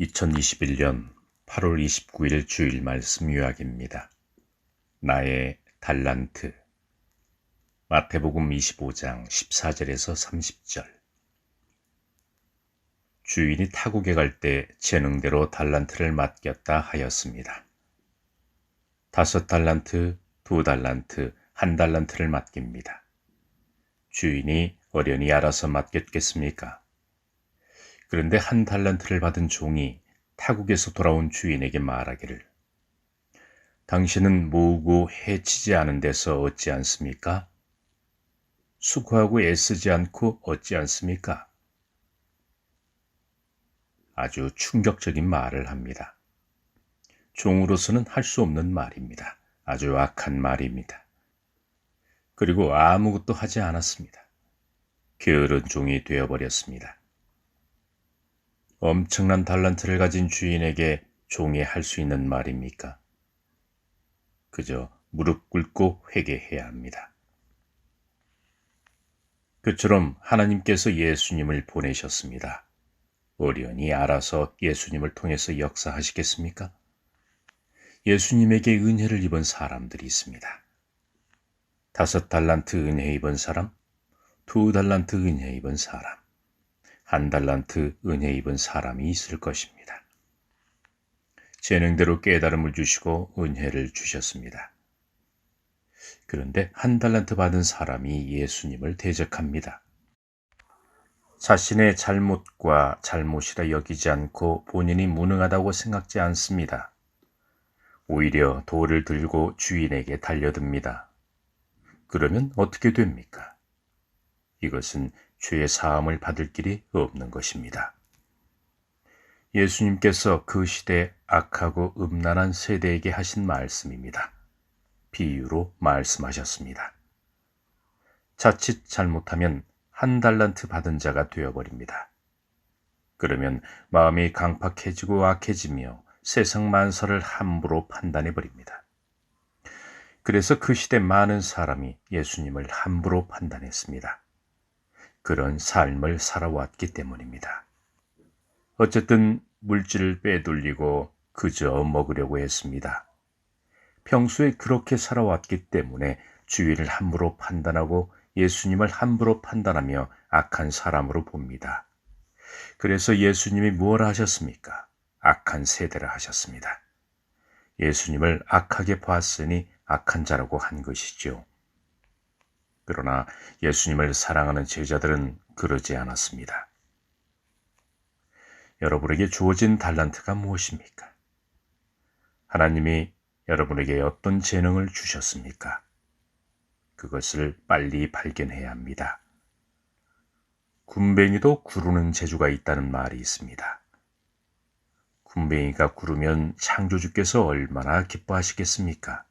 2021년 8월 29일 주일 말씀 요약입니다. 나의 달란트. 마태복음 25장 14절에서 30절. 주인이 타국에 갈 때 재능대로 달란트를 맡겼다 하였습니다. 5달란트, 2달란트, 1달란트를 맡깁니다. 주인이 어련히 알아서 맡겼겠습니까? 그런데 1달란트를 받은 종이 타국에서 돌아온 주인에게 말하기를, 당신은 모으고 해치지 않은 데서 얻지 않습니까? 수고하고 애쓰지 않고 얻지 않습니까? 아주 충격적인 말을 합니다. 종으로서는 할 수 없는 말입니다. 아주 악한 말입니다. 그리고 아무것도 하지 않았습니다. 게으른 종이 되어버렸습니다. 엄청난 달란트를 가진 주인에게 종이 할 수 있는 말입니까? 그저 무릎 꿇고 회개해야 합니다. 그처럼 하나님께서 예수님을 보내셨습니다. 어련히 알아서 예수님을 통해서 역사하시겠습니까? 예수님에게 은혜를 입은 사람들이 있습니다. 5달란트 은혜 입은 사람, 2달란트 은혜 입은 사람, 1달란트 은혜 입은 사람이 있을 것입니다. 재능대로 깨달음을 주시고 은혜를 주셨습니다. 그런데 1달란트 받은 사람이 예수님을 대적합니다. 자신의 잘못과 잘못이라 여기지 않고 본인이 무능하다고 생각지 않습니다. 오히려 돌을 들고 주인에게 달려듭니다. 그러면 어떻게 됩니까? 이것은 죄의 사함을 받을 길이 없는 것입니다. 예수님께서 그 시대 악하고 음란한 세대에게 하신 말씀입니다. 비유로 말씀하셨습니다. 자칫 잘못하면 1달란트 받은 자가 되어버립니다. 그러면 마음이 강팍해지고 악해지며 세상 만사를 함부로 판단해버립니다. 그래서 그 시대 많은 사람이 예수님을 함부로 판단했습니다. 그런 삶을 살아왔기 때문입니다. 어쨌든 물질을 빼돌리고 그저 먹으려고 했습니다. 평소에 그렇게 살아왔기 때문에 주위를 함부로 판단하고 예수님을 함부로 판단하며 악한 사람으로 봅니다. 그래서 예수님이 무엇을 하셨습니까? 악한 세대를 하셨습니다. 예수님을 악하게 봤으니 악한 자라고 한 것이죠. 그러나 예수님을 사랑하는 제자들은 그러지 않았습니다. 여러분에게 주어진 달란트가 무엇입니까? 하나님이 여러분에게 어떤 재능을 주셨습니까? 그것을 빨리 발견해야 합니다. 군뱅이도 구르는 재주가 있다는 말이 있습니다. 군뱅이가 구르면 창조주께서 얼마나 기뻐하시겠습니까?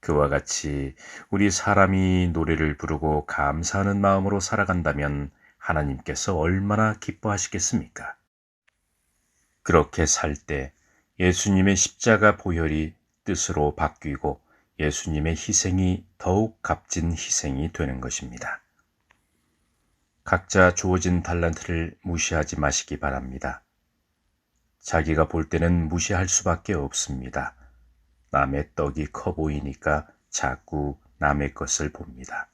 그와 같이 우리 사람이 노래를 부르고 감사하는 마음으로 살아간다면 하나님께서 얼마나 기뻐하시겠습니까? 그렇게 살 때 예수님의 십자가 보혈이 뜻으로 바뀌고 예수님의 희생이 더욱 값진 희생이 되는 것입니다. 각자 주어진 달란트를 무시하지 마시기 바랍니다. 자기가 볼 때는 무시할 수밖에 없습니다. 남의 떡이 커 보이니까 자꾸 남의 것을 봅니다.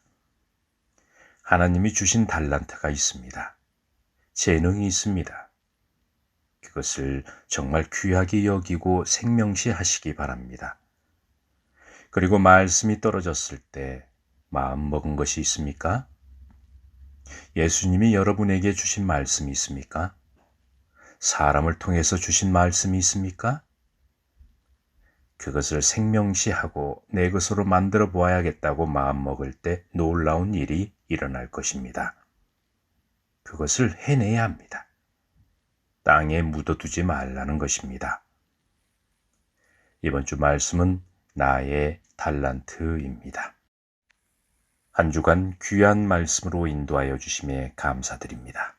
하나님이 주신 달란트가 있습니다. 재능이 있습니다. 그것을 정말 귀하게 여기고 생명시하시기 바랍니다. 그리고 말씀이 떨어졌을 때 마음 먹은 것이 있습니까? 예수님이 여러분에게 주신 말씀이 있습니까? 사람을 통해서 주신 말씀이 있습니까? 그것을 생명시하고 내 것으로 만들어 보아야겠다고 마음먹을 때 놀라운 일이 일어날 것입니다. 그것을 해내야 합니다. 땅에 묻어두지 말라는 것입니다. 이번 주 말씀은 나의 달란트입니다. 한 주간 귀한 말씀으로 인도하여 주심에 감사드립니다.